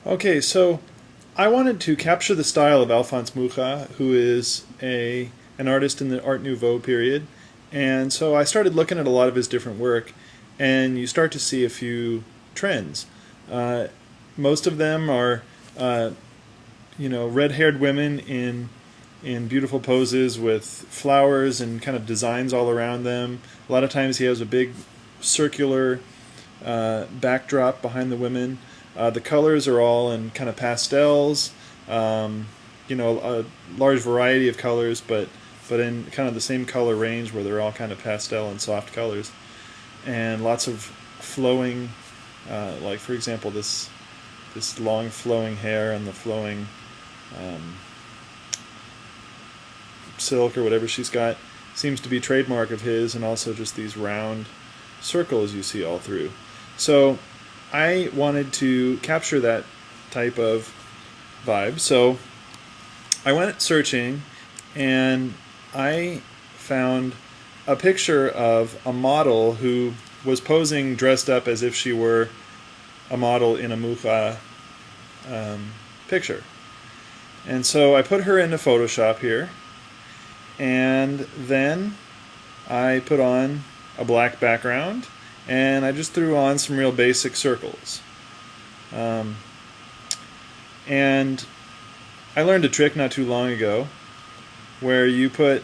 Okay, so I wanted to capture the style of Alphonse Mucha, who is an artist in the Art Nouveau period. And so I started looking at a lot of his different work, and you start to see a few trends. Uh, Most of them are, uh, red-haired women in beautiful poses with flowers and kind of designs all around them. A lot of times he has a big circular backdrop behind the women. The colors are all in kind of pastels, a large variety of colors, but in kind of the same color range where they're all kind of pastel and soft colors, and lots of flowing, like for example this long flowing hair and the flowing silk or whatever she's got seems to be trademark of his, and also just these round circles you see all through. So I wanted to capture that type of vibe, so I went searching and I found a picture of a model who was posing dressed up as if she were a model in a Mucha picture. And so I put her into Photoshop here, and then I put on a black background, and I just threw on some real basic circles. And I learned a trick not too long ago where you put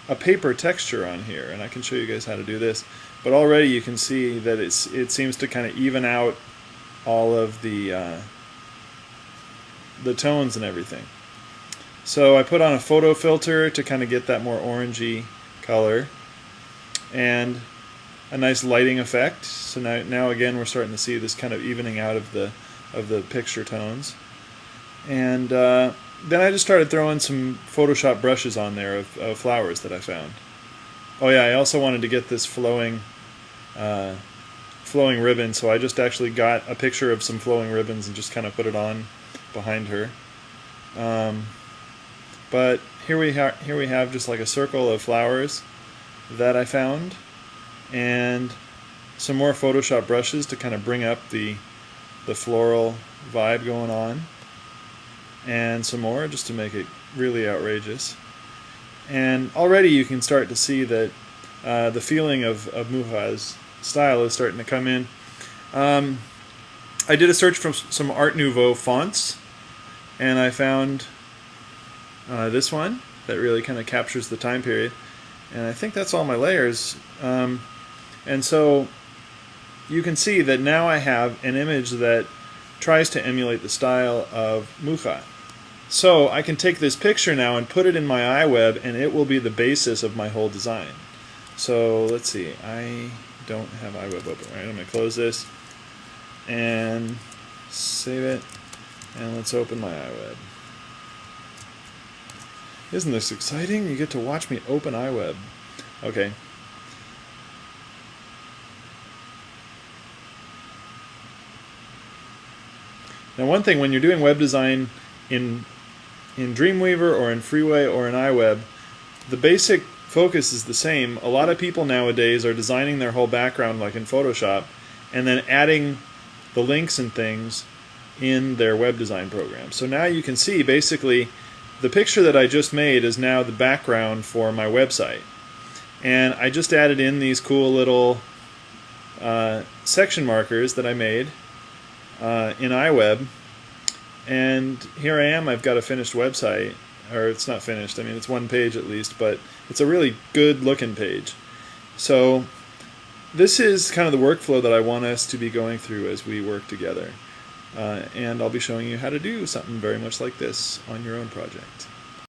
a paper texture on here, and I can show you guys how to do this, but already you can see that it seems to kind of even out all of the tones and everything. So I put on a photo filter to kind of get that more orangey color, and a nice lighting effect. So now again we're starting to see this kind of evening out of the picture tones. And then I just started throwing some Photoshop brushes on there of flowers that I found. Oh yeah, I also wanted to get this flowing ribbon, so I just actually got a picture of some flowing ribbons and just kind of put it on behind her. But here we have just like a circle of flowers that I found, and some more Photoshop brushes to kind of bring up the floral vibe going on, and some more just to make it really outrageous. And already you can start to see that the feeling of Mucha's style is starting to come in. I did a search for some Art Nouveau fonts, and I found this one that really kind of captures the time period, and I think that's all my layers. And so you can see that now I have an image that tries to emulate the style of Mucha. So I can take this picture now and put it in my iWeb, and it will be the basis of my whole design. So let's see, I don't have iWeb open. Right, I'm going to close this and save it, and let's open my iWeb. Isn't this exciting? You get to watch me open iWeb. Okay. Now one thing, when you're doing web design in Dreamweaver or in Freeway or in iWeb, the basic focus is the same. A lot of people nowadays are designing their whole background like in Photoshop and then adding the links and things in their web design program. So now you can see basically the picture that I just made is now the background for my website. And I just added in these cool little section markers that I made in iWeb, and here I am. I've got a finished website, or it's not finished, I mean it's one page at least, but it's a really good looking page. So this is kind of the workflow that I want us to be going through as we work together, and I'll be showing you how to do something very much like this on your own project.